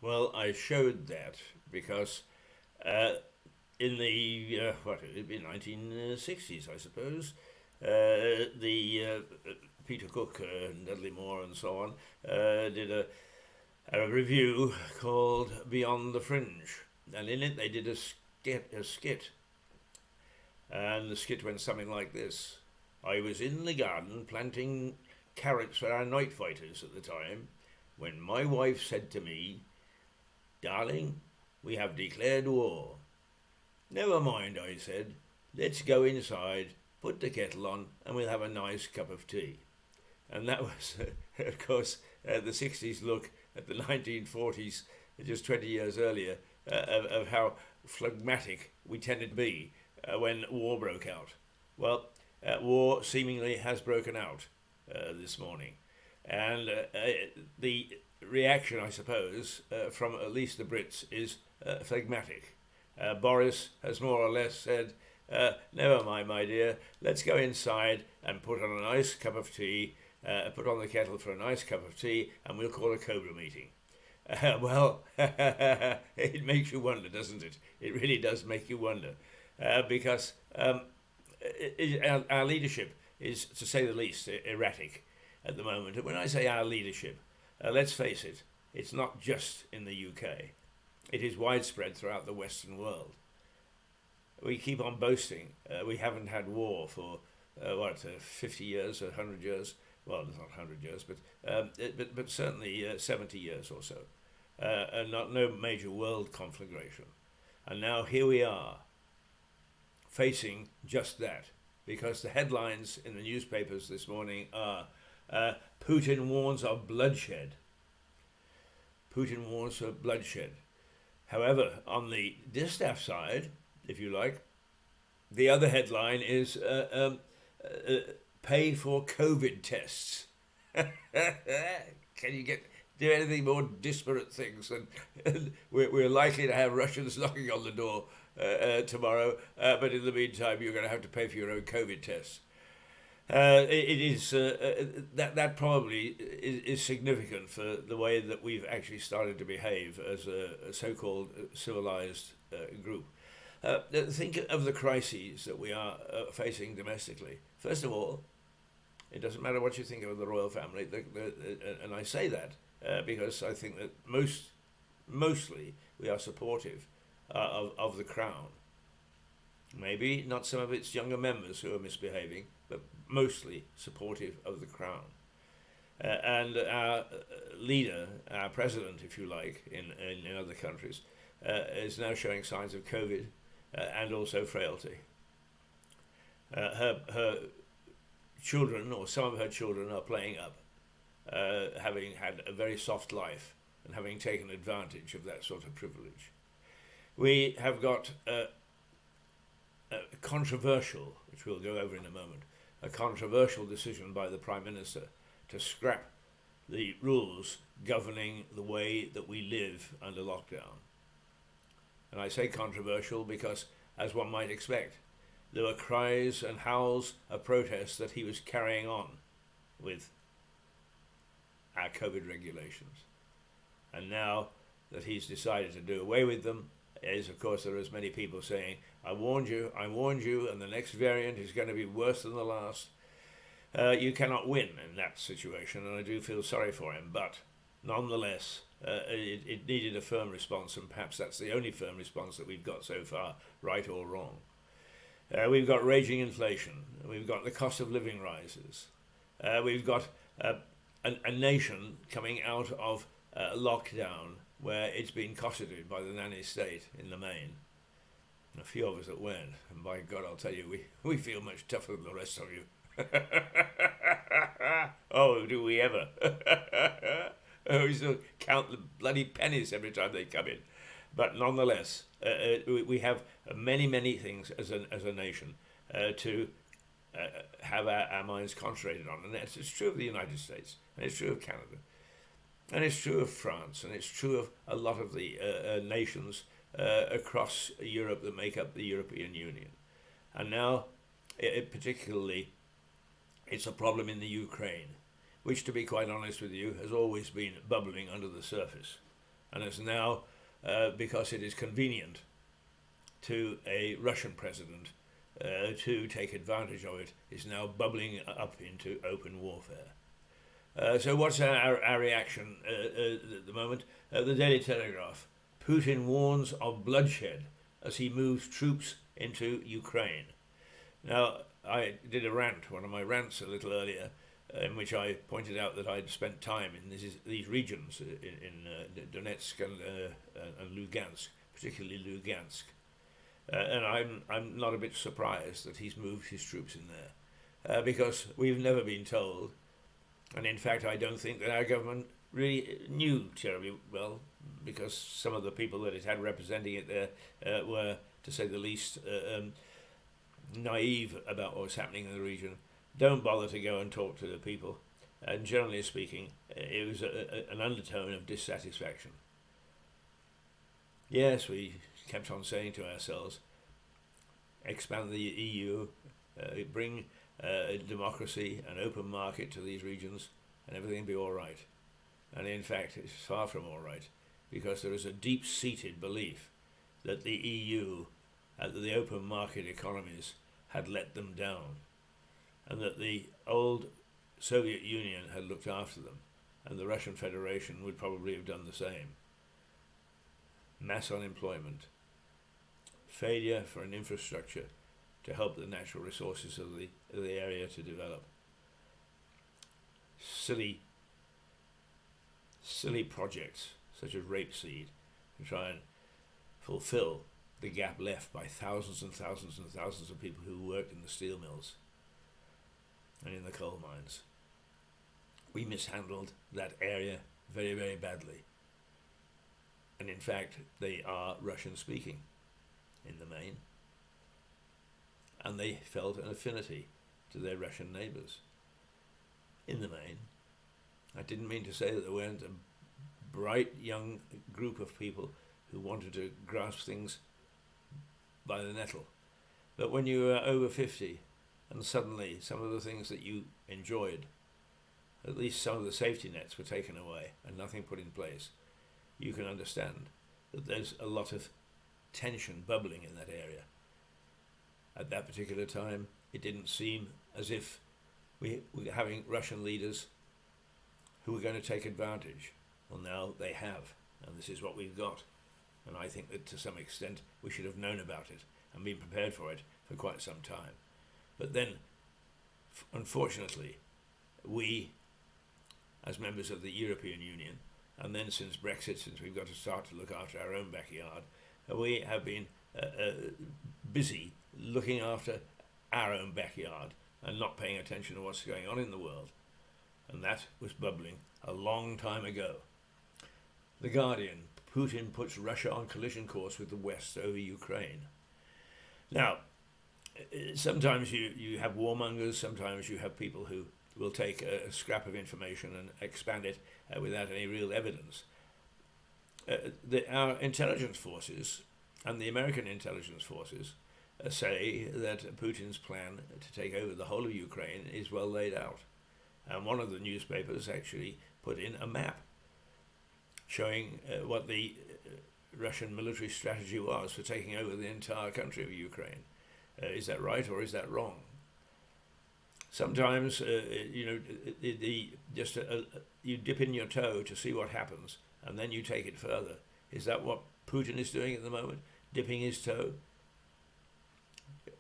Well, I showed that because uh, in the what it would be 1960s, I suppose, the Peter Cook and Dudley Moore and so on did a review called Beyond the Fringe, and in it they did a skit, and the skit went something like this: I was in the garden planting carrots for our night fighters at the time when my wife said to me, "Darling, we have declared war." "Never mind," I said. "Let's go inside, put the kettle on, and we'll have a nice cup of tea." And that was, of course, the 60s look at the 1940s, just 20 years earlier, of how phlegmatic we tended to be when war broke out. Well, war seemingly has broken out this morning. And the reaction, I suppose, from at least the Brits is phlegmatic. Boris has more or less said, "Never mind, my dear, let's go inside and put on a nice cup of tea, put on the kettle for a nice cup of tea, and we'll call a Cobra meeting." Well, it makes you wonder, doesn't it? It really does make you wonder. Because our leadership is, to say the least, erratic at the moment. And when I say our leadership, let's face it, it's not just in the UK. It is widespread throughout the Western world. We keep on boasting we haven't had war for 50 years, 100 years. Well, it's not 100 years, but certainly 70 years or so, and no major world conflagration. And now here we are, facing just that, because the headlines in the newspapers this morning are Putin warns of bloodshed. Putin warns of bloodshed. However, on the distaff side, if you like, the other headline is pay for COVID tests. Can you do anything more disparate things? And we're likely to have Russians knocking on the door tomorrow, but in the meantime, you're going to have to pay for your own COVID tests. It is that probably is significant for the way that we've actually started to behave as a so-called civilized group. Think of the crises that we are facing domestically. First of all, it doesn't matter what you think of the royal family, and I say that because I think that mostly we are supportive of the crown. Maybe not some of its younger members who are misbehaving, but mostly supportive of the crown. And our leader, our president, if you like, in other countries, is now showing signs of COVID and also frailty. Her children, or some of her children, are playing up, having had a very soft life and having taken advantage of that sort of privilege. We have got controversial, which we'll go over in a moment, a controversial decision by the Prime Minister to scrap the rules governing the way that we live under lockdown. And I say controversial because, as one might expect, there were cries and howls of protest that he was carrying on with our COVID regulations. And now that he's decided to do away with them, of course, there are as many people saying, I warned you, and the next variant is going to be worse than the last. You cannot win in that situation, and I do feel sorry for him, but nonetheless, it needed a firm response, and perhaps that's the only firm response that we've got so far, right or wrong. We've got raging inflation, we've got the cost of living rises, we've got a nation coming out of lockdown where it's been cosseted by the nanny state in the main. A few of us that went, and by God, I'll tell you, we feel much tougher than the rest of you. Oh, do we ever? We still count the bloody pennies every time they come in. But nonetheless, we have many things as a nation to have our minds concentrated on. And it's true of the United States, and it's true of Canada, and it's true of France, and it's true of a lot of the nations across Europe that make up the European Union. And now, particularly, it's a problem in the Ukraine, which, to be quite honest with you, has always been bubbling under the surface. and is now, because it is convenient to a Russian president to take advantage of it, is now bubbling up into open warfare. So what's our reaction at the moment? The Daily Telegraph. Putin warns of bloodshed as he moves troops into Ukraine. Now, I did a rant, one of my rants a little earlier, in which I pointed out that I'd spent time in these regions, in Donetsk and Lugansk, particularly Lugansk. And I'm not a bit surprised that he's moved his troops in there, because we've never been told, and in fact I don't think that our government really knew terribly well, because some of the people that it had representing it there were, to say the least, naive about what was happening in the region. Don't bother to go and talk to the people, and generally speaking, it was an undertone of dissatisfaction. Yes, we kept on saying to ourselves, expand the EU, bring democracy and open market to these regions, and everything will be all right. And in fact, it's far from all right, because there is a deep-seated belief that the EU, the open market economies, had let them down, and that the old Soviet Union had looked after them, and the Russian Federation would probably have done the same. Mass unemployment, failure for an infrastructure to help the natural resources of the area to develop. Silly projects such as rapeseed to try and fulfill the gap left by thousands and thousands and thousands of people who worked in the steel mills and in the coal mines. We mishandled that area very, very badly. And in fact, they are Russian-speaking in the main. And they felt an affinity to their Russian neighbours in the main. I didn't mean to say that there weren't a bright young group of people who wanted to grasp things by the nettle. But when you are over 50 and suddenly some of the things that you enjoyed, at least some of the safety nets were taken away and nothing put in place, you can understand that there's a lot of tension bubbling in that area. At that particular time, it didn't seem as if we were having Russian leaders who were going to take advantage. Well, now they have, and this is what we've got. And I think that to some extent we should have known about it and been prepared for it for quite some time. But then, unfortunately, we, as members of the European Union, and then since Brexit, since we've got to start to look after our own backyard, we have been busy looking after our own backyard and not paying attention to what's going on in the world. And that was bubbling a long time ago. The Guardian, Putin puts Russia on collision course with the West over Ukraine. Now, sometimes you have warmongers, sometimes you have people who will take a scrap of information and expand it without any real evidence. Our intelligence forces and the American intelligence forces say that Putin's plan to take over the whole of Ukraine is well laid out. And one of the newspapers actually put in a map showing what the Russian military strategy was for taking over the entire country of Ukraine. Is that right or is that wrong? Sometimes, you dip in your toe to see what happens, and then you take it further. Is that what Putin is doing at the moment? Dipping his toe?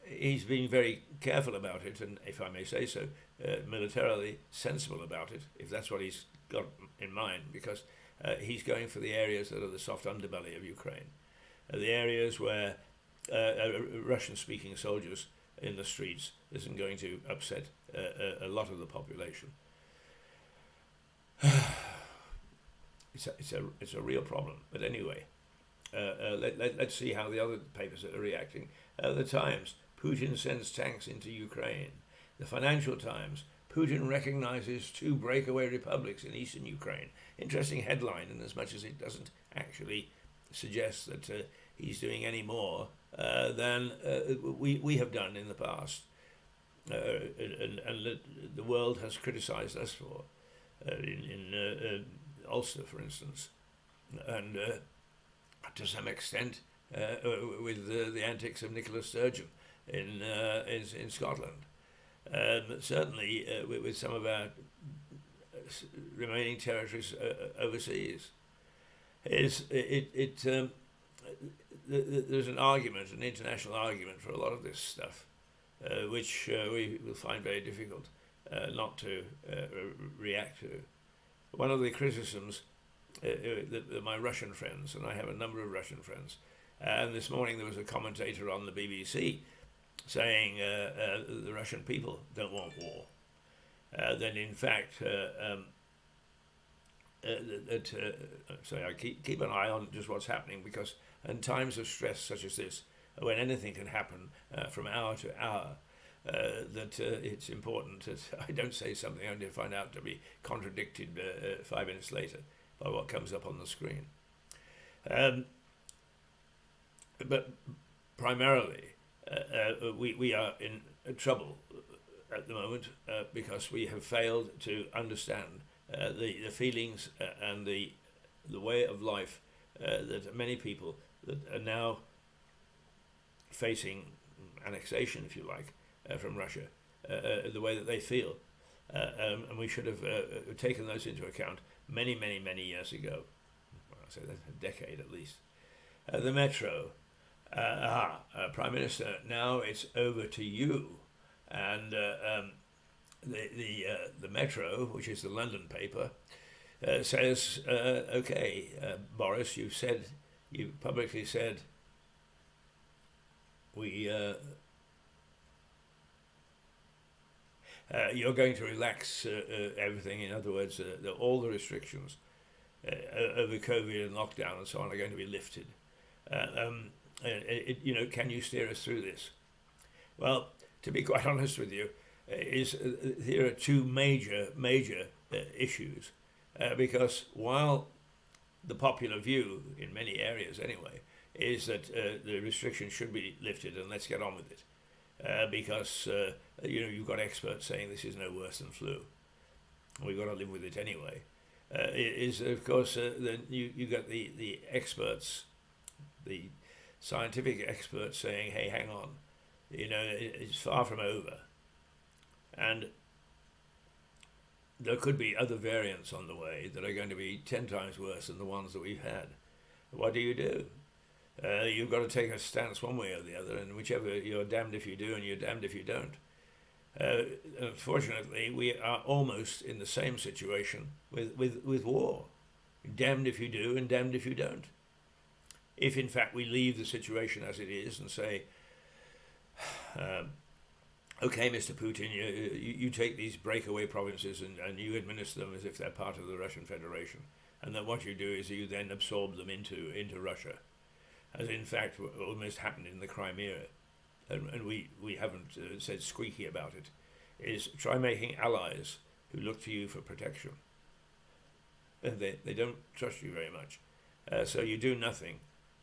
He's being very careful about it, and if I may say so, militarily sensible about it, if that's what he's got in mind, because he's going for the areas that are the soft underbelly of Ukraine, the areas where Russian-speaking soldiers in the streets isn't going to upset a lot of the population. It's a real problem. But anyway, let's see how the other papers are reacting. The Times, Putin sends tanks into Ukraine. The Financial Times, Putin recognizes 2 breakaway republics in eastern Ukraine. Interesting headline, in as much as it doesn't actually suggest that he's doing any more than we have done in the past, and the world has criticized us for. In Ulster, for instance, and to some extent with the antics of Nicola Sturgeon in Scotland. Certainly with some of our remaining territories overseas. There's an argument, an international argument for a lot of this stuff, which we will find very difficult not to react to. One of the criticisms that my Russian friends, and I have a number of Russian friends, and this morning there was a commentator on the BBC saying the Russian people don't want war. Then in fact, so I keep an eye on just what's happening, because in times of stress such as this, when anything can happen from hour to hour, that it's important that I don't say something only to find out to be contradicted 5 minutes later by what comes up on the screen. But primarily, we are in trouble at the moment because we have failed to understand the feelings and the way of life that many people that are now facing annexation, if you like, from Russia, the way that they feel. And we should have taken those into account many years ago. Well, I say that, a decade at least. The Metro. Prime Minister, now it's over to you. And the Metro, which is the London paper, says, okay, Boris, you publicly said you're going to relax everything. In other words, all the restrictions over COVID and lockdown and so on are going to be lifted. Can you steer us through this? Well, to be quite honest with you, here are two major issues, because while the popular view in many areas anyway is that the restrictions should be lifted and let's get on with it, because you've got experts saying this is no worse than flu, we've got to live with it anyway. Is of course then you got the experts, the scientific experts saying, hey, hang on, it's far from over. And there could be other variants on the way that are going to be 10 times worse than the ones that we've had. What do? You've got to take a stance one way or the other, and whichever, you're damned if you do and you're damned if you don't. Unfortunately, we are almost in the same situation with war. Damned if you do and damned if you don't. If in fact we leave the situation as it is and say, okay, Mr. Putin, you take these breakaway provinces and you administer them as if they're part of the Russian Federation, and then what you do is you then absorb them into Russia, as in fact almost happened in the Crimea, and we haven't said squeaky about it, is try making allies who look to you for protection. And they don't trust you very much, so you do nothing.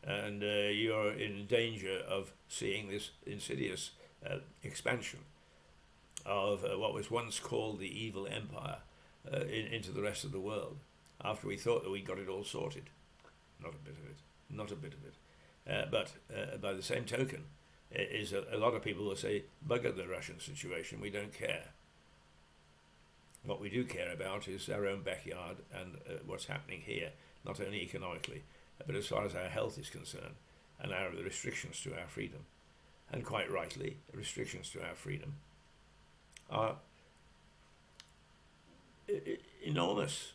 And you're in danger of seeing this insidious expansion of what was once called the evil empire into the rest of the world, after we thought that we got it all sorted. Not a bit of it. But by the same token, is a lot of people will say, bugger the Russian situation, we don't care. What we do care about is our own backyard and what's happening here, not only economically, but as far as our health is concerned, and the restrictions to our freedom. And quite rightly, the restrictions to our freedom are enormous.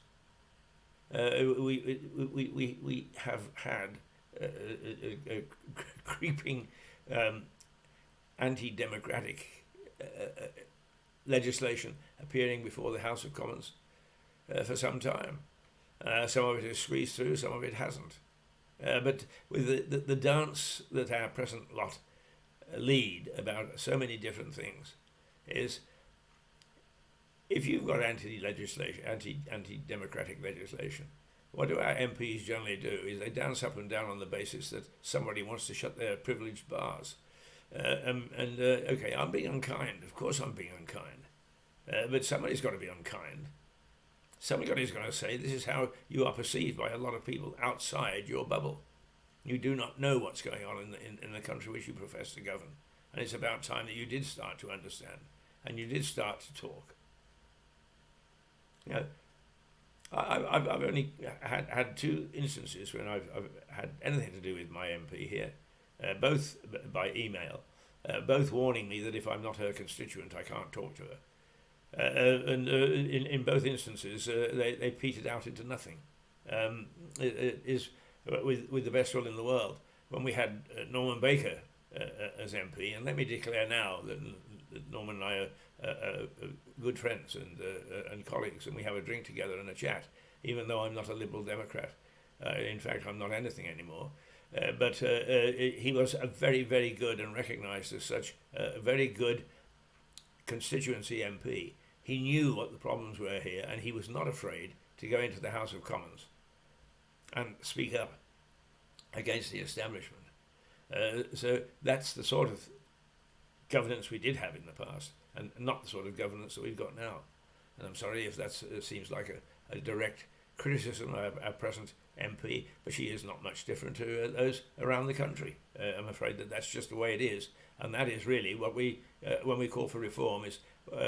We have had a creeping anti-democratic legislation appearing before the House of Commons for some time. Some of it is squeezed through, some of it hasn't. But with the dance that our present lot lead about so many different things is, if you've got anti-democratic legislation, what do our MPs generally do? Is they dance up and down on the basis that somebody wants to shut their privileged bars. Okay, I'm being unkind. Of course I'm being unkind. But somebody's got to be unkind. Somebody's going to say this is how you are perceived by a lot of people outside your bubble. You do not know what's going on in the country which you profess to govern. And it's about time that you did start to understand and you did start to talk. You know, I've only had two instances when I've had anything to do with my MP here, both by email, both warning me that if I'm not her constituent, I can't talk to her. In both instances, they petered out into nothing. It is with the best will in the world. When we had Norman Baker as MP, and let me declare now that Norman and I are good friends and colleagues, and we have a drink together and a chat, even though I'm not a Liberal Democrat. In fact, I'm not anything anymore. But he was a very, very good and recognised as such a very good constituency MP. He knew what the problems were here, and he was not afraid to go into the House of Commons and speak up against the establishment. So that's the sort of governance we did have in the past, and not the sort of governance that we've got now. And I'm sorry if that seems like a direct criticism of our present MP, but she is not much different to those around the country. I'm afraid that that's just the way it is, and that is really what we, when we call for reform, is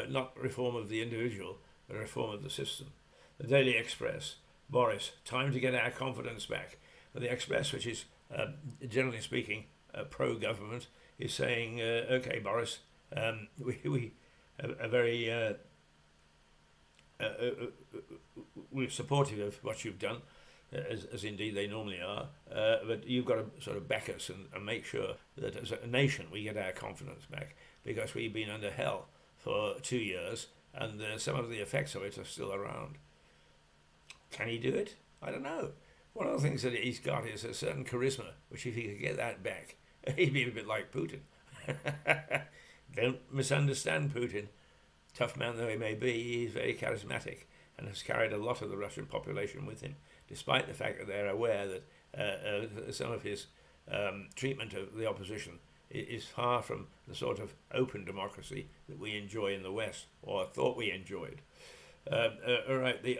not reform of the individual, but reform of the system. The Daily Express, Boris, time to get our confidence back. The Express, which is generally speaking pro-government, is saying, okay, Boris, we are very we're supportive of what you've done, as indeed they normally are, but you've got to sort of back us and make sure that as a nation we get our confidence back, because we've been under hell for 2 years, and some of the effects of it are still around. Can he do it? I don't know. One of the things that he's got is a certain charisma, which if he could get that back, he'd be a bit like Putin. Don't misunderstand Putin. Tough man though he may be, he's very charismatic and has carried a lot of the Russian population with him, despite the fact that they're aware that some of his treatment of the opposition is far from the sort of open democracy that we enjoy in the West, or thought we enjoyed. All right, the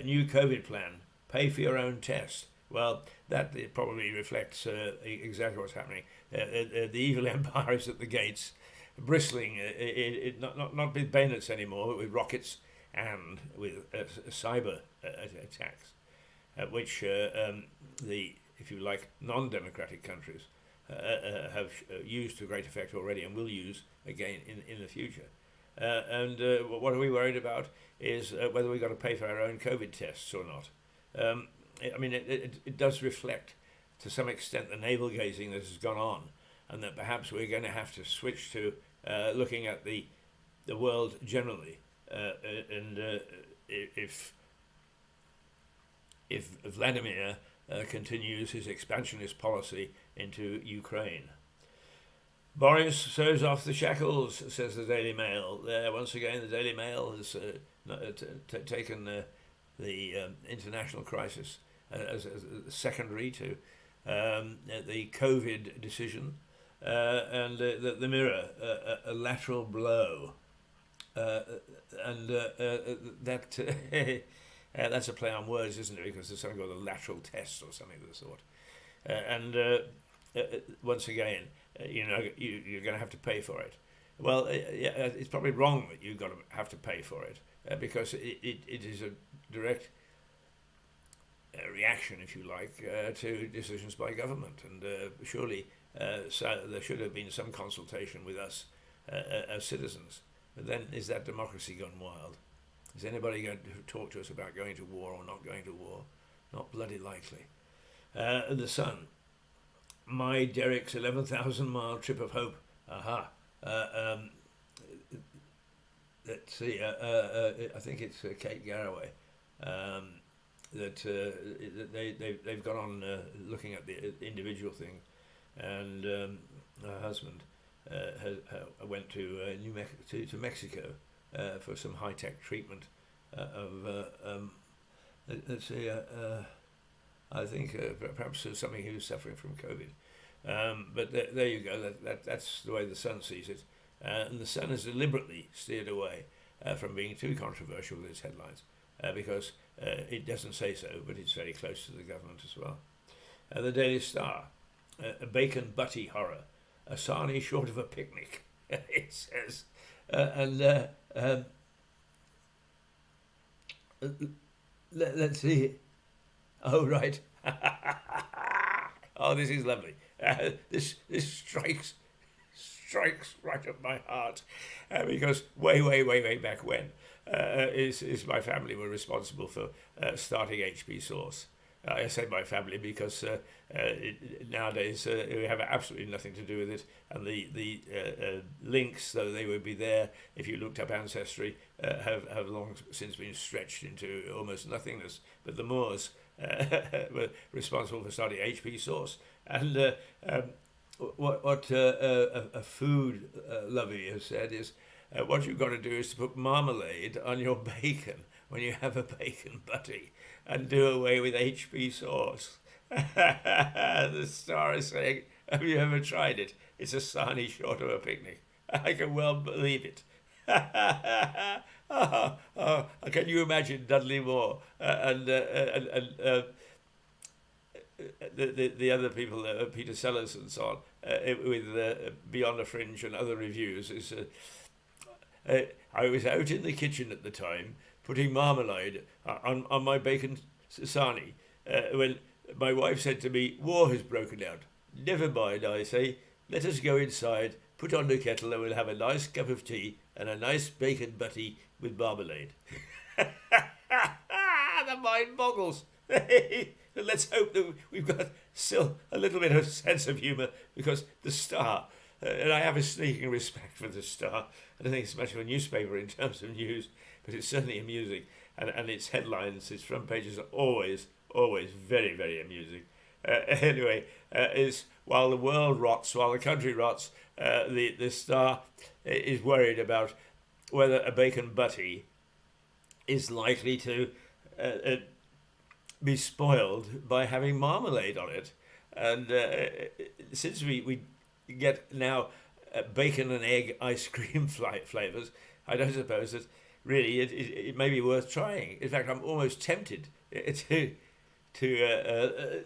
new COVID plan, pay for your own test. Well, that it probably reflects exactly what's happening. The evil empire is at the gates, bristling, not with bayonets anymore, but with rockets and with cyber attacks, which the, if you like, non-democratic countries have used to great effect already and will use again in the future. And what are we worried about is whether we've got to pay for our own COVID tests or not. I mean, it does reflect to some extent the navel-gazing that has gone on, and that perhaps we're going to have to switch to looking at the world generally. And if Vladimir continues his expansionist policy into Ukraine. Boris sews off the shackles, says the Daily Mail. Once again, the Daily Mail has taken the international crisis as secondary to the COVID decision, and the Mirror, a lateral blow. And that that's a play on words, isn't it? Because there's something called a lateral test or something of the sort. Once again, you're going to have to pay for it. Well, it's probably wrong that you've got to have to pay for it, because it is a direct reaction, if you like, to decisions by government. And surely so there should have been some consultation with us as citizens. But then, is that democracy gone wild? Is anybody going to talk to us about going to war or not going to war? Not bloody likely. The Sun. My Derek's 11,000-mile trip of hope. Aha. Let's see. I think it's Kate Garraway. That they've gone on looking at the individual thing, and her husband went to Mexico for some high-tech treatment of let's see. I think perhaps something he was suffering from COVID. But there you go. That's the way the Sun sees it, and the Sun has deliberately steered away from being too controversial with its headlines. because it doesn't say so, but it's very close to the government as well. The Daily Star, a bacon butty horror, a sarnie short of a picnic, it says. Let's see. Oh, right. Oh, this is lovely. This strikes right up my heart, because way back when is my family were responsible for starting HP Source. I say my family because nowadays we have absolutely nothing to do with it, and the links, though they would be there if you looked up Ancestry, have long since been stretched into almost nothingness. But the Moores were responsible for starting HP Source, and what a food lover has said is what you've got to do is to put marmalade on your bacon when you have a bacon butty, and do away with HP Sauce. The Star is saying, have you ever tried it? It's a sarnie short of a picnic. I can well believe it. Can you imagine Dudley Moore and the other people, Peter Sellers and so on, with Beyond the Fringe and other reviews? I was out in the kitchen at the time putting marmalade on my bacon sarnie when my wife said to me, war has broken out. Never mind, I say, let us go inside, put on the kettle, and we'll have a nice cup of tea and a nice bacon butty with marmalade. The mind boggles. Let's hope that we've got still a little bit of sense of humour, because the Star, and I have a sneaking respect for the Star. I don't think it's much of a newspaper in terms of news, but it's certainly amusing, and its headlines, its front pages are always very amusing. Anyway, is while the world rots, while the country rots, the Star is worried about whether a bacon butty is likely to be spoiled by having marmalade on it. And since we get now bacon and egg ice cream flavours, I don't suppose that really it may be worth trying. In fact, I'm almost tempted to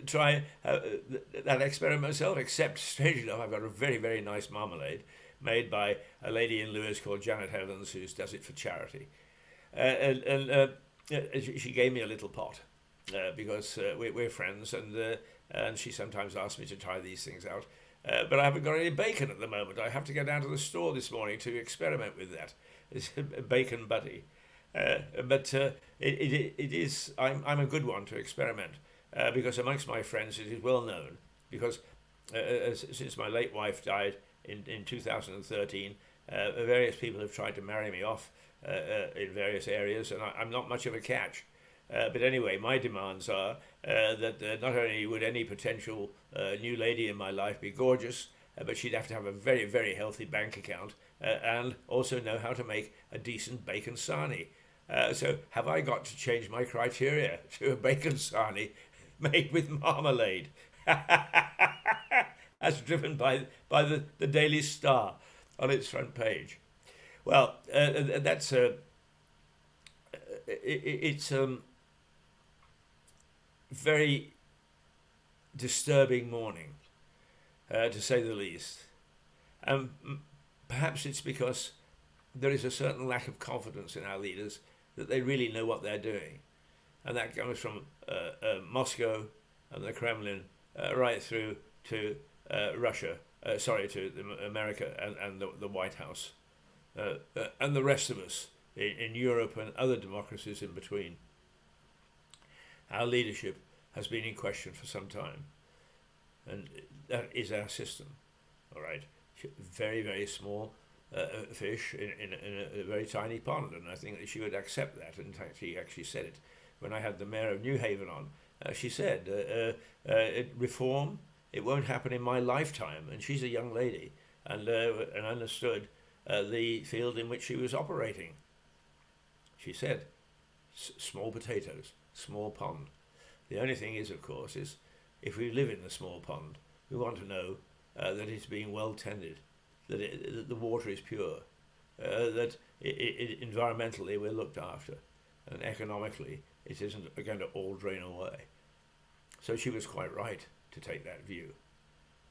try that experiment myself, except, strangely enough, I've got a very nice marmalade made by a lady in Lewes called Janet Evans, who does it for charity. She gave me a little pot because we're friends, and she sometimes asks me to try these things out. But I haven't got any bacon at the moment. I have to go down to the store this morning to experiment with that. It's a bacon butty. But it is. I'm a good one to experiment because amongst my friends it is well known. Because since my late wife died in 2013, various people have tried to marry me off in various areas, and I'm not much of a catch. But anyway, my demands are that not only would any potential new lady in my life be gorgeous, but she'd have to have a very healthy bank account and also know how to make a decent bacon sarnie. So have I got to change my criteria to a bacon sarnie made with marmalade, as driven by the Daily Star on its front page? Well, that's it's very disturbing morning, to say the least. Perhaps it's because there is a certain lack of confidence in our leaders that they really know what they're doing. And that comes from Moscow and the Kremlin right through to Russia, to America and the White House, and the rest of us in Europe and other democracies in between. Our leadership has been in question for some time, and that is our system. All right, very small fish in a very tiny pond, and I think that she would accept that. In fact, she actually said it when I had the mayor of New Haven on. She said, reform, it won't happen in my lifetime, and she's a young lady, and understood the field in which she was operating. She said, small potatoes, small pond. The only thing is, of course, is if we live in the small pond, we want to know that it's being well tended, that the water is pure, that environmentally we're looked after. and economically it isn't going to all drain away. So she was quite right to take that view.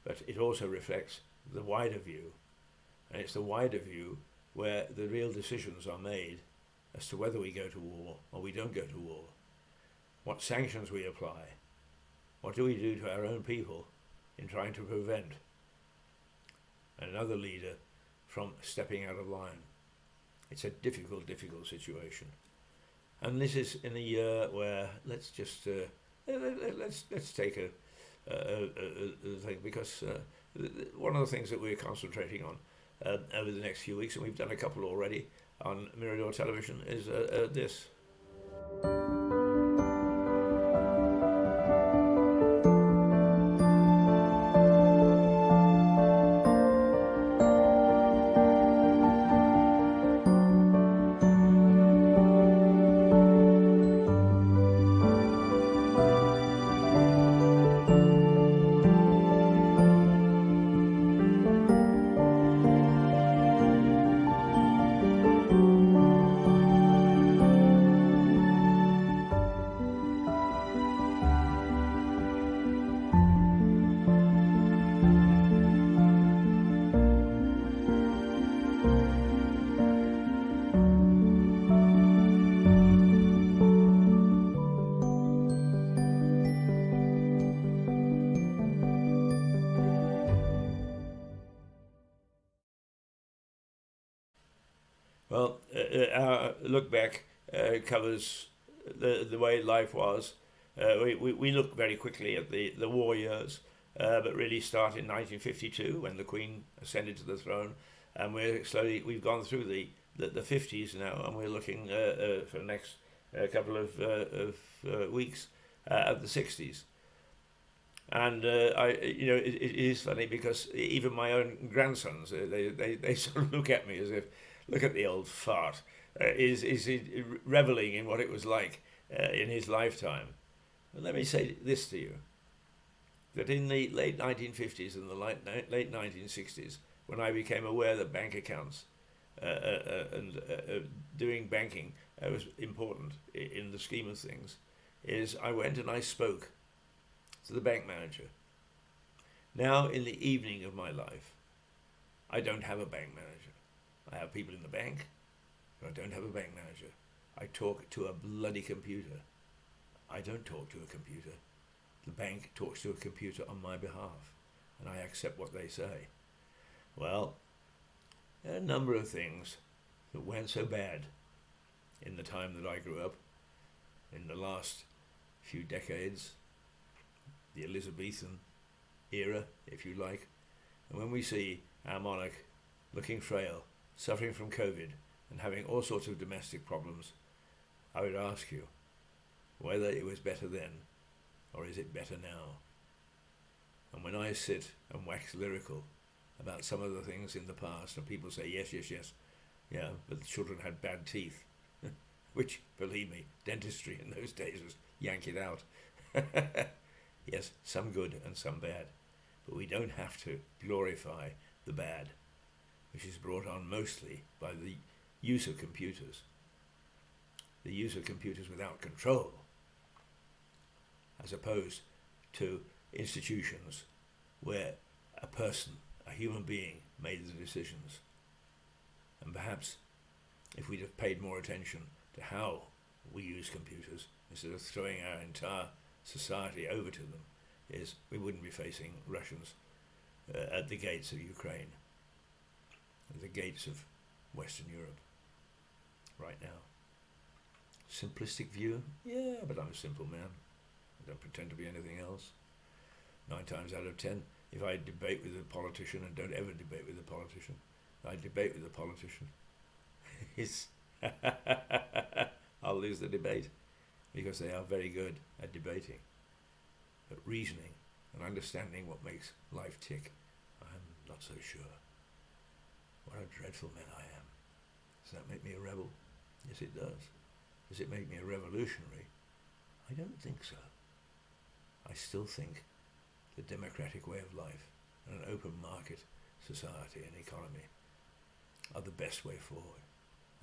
But it also reflects the wider view, and it's the wider view where the real decisions are made as to whether we go to war or we don't go to war, what sanctions we apply, what do we do to our own people in trying to prevent another leader from stepping out of line. It's a difficult, difficult situation. And this is in a year where let's take a thing, because one of the things that we're concentrating on over the next few weeks, and we've done a couple already on Mirador Television, is this. Well, our look back covers the way life was. We look very quickly at the war years, but really start in 1952 when the Queen ascended to the throne, and we've gone through the 50s now, and we're looking for the next couple of weeks at the 60s. And it is funny because even my own grandsons, they sort of look at me as if, look at the old fart, is reveling in what it was like in his lifetime. But let me say this to you, that in the late 1950s and the late 1960s, when I became aware that bank accounts and doing banking was important in the scheme of things, is I went and I spoke to the bank manager. Now, in the evening of my life, I don't have a bank manager. I have people in the bank, but I don't have a bank manager. I talk to a bloody computer. I don't talk to a computer. The bank talks to a computer on my behalf, and I accept what they say. Well, there are a number of things that went so bad in the time that I grew up, in the last few decades, the Elizabethan era, if you like. And when we see our monarch looking frail, suffering from COVID, and having all sorts of domestic problems, I would ask you whether it was better then, or is it better now? And when I sit and wax lyrical about some of the things in the past, and people say, yes, yeah, but the children had bad teeth, which, believe me, dentistry in those days was yank it out. Yes, some good and some bad, but we don't have to glorify the bad, which is brought on mostly by the use of computers. The use of computers without control, as opposed to institutions where a person, a human being, made the decisions. And perhaps if we'd have paid more attention to how we use computers, instead of throwing our entire society over to them, we wouldn't be facing Russians at the gates of Ukraine, at the gates of Western Europe right now. Simplistic view? Yeah, but I'm a simple man. I don't pretend to be anything else. 9 times out of 10, if I debate with a politician, and don't ever debate with a politician, I debate with a politician, I'll lose the debate, because they are very good at debating. But reasoning and understanding what makes life tick, I'm not so sure. What a dreadful man I am. Does that make me a rebel? Yes, it does. Does it make me a revolutionary? I don't think so. I still think the democratic way of life and an open market society and economy are the best way forward.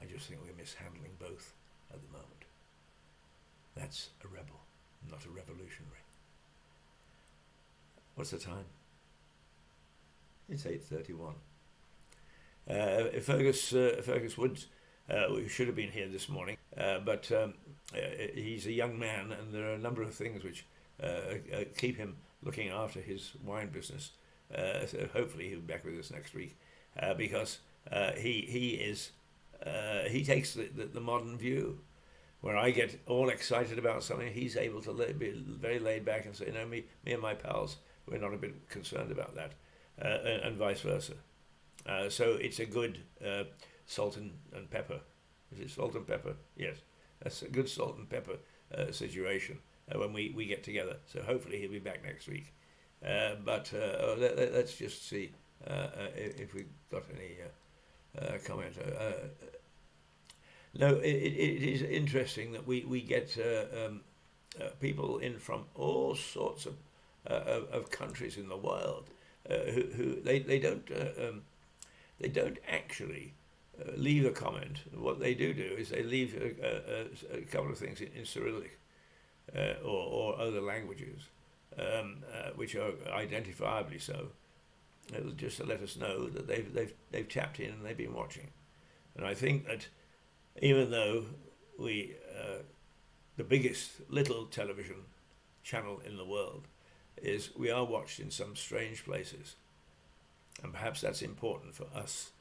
I just think we're mishandling both at the moment. That's a rebel, not a revolutionary. What's the time? It's 8:31. Fergus Woods, who should have been here this morning, but he's a young man, and there are a number of things which keep him looking after his wine business. So hopefully he'll be back with us next week, because he takes the modern view. Where I get all excited about something, he's able to be very laid back and say, no, me and my pals, we're not a bit concerned about that, and vice versa. So it's a good salt and pepper. Is it salt and pepper? Yes, that's a good salt and pepper situation when we get together. So hopefully he'll be back next week. But let's just see if we got any comment. No, it is interesting that we get people in from all sorts of countries in the world who they don't actually leave a comment. What they do is they leave a couple of things in Cyrillic or other languages, which are identifiably so. It'll just to let us know that they've tapped in and they've been watching. And I think that even though we the biggest little television channel in the world we are watched in some strange places, and perhaps that's important for us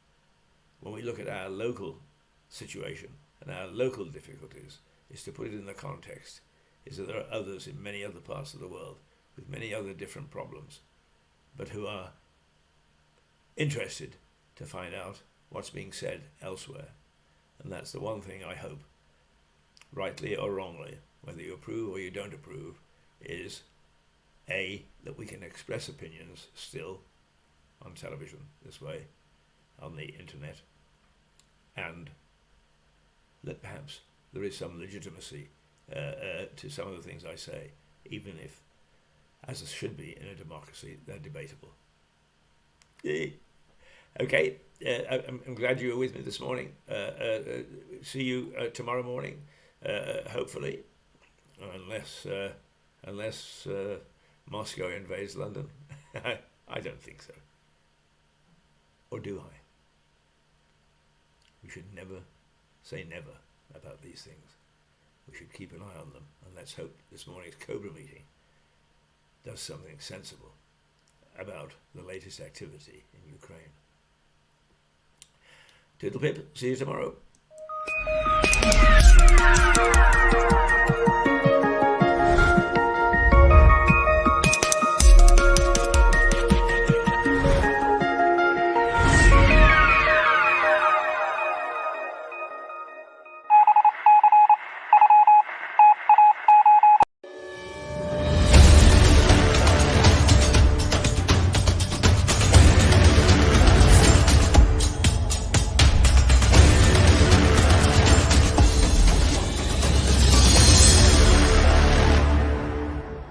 when we look at our local situation and our local difficulties, is to put it in the context, is that there are others in many other parts of the world with many other different problems, but who are interested to find out what's being said elsewhere. And that's the one thing I hope, rightly or wrongly, whether you approve or you don't approve, is that we can express opinions still on television this way, on the internet, and that perhaps there is some legitimacy to some of the things I say, even if, as it should be in a democracy, they're debatable. Okay, I'm glad you were with me this morning. See you tomorrow morning, hopefully, unless Moscow invades London. I don't think so. Or do I? We should never say never about these things. We should keep an eye on them, and let's hope this morning's Cobra meeting does something sensible about the latest activity in Ukraine. Toodle pip, see you tomorrow.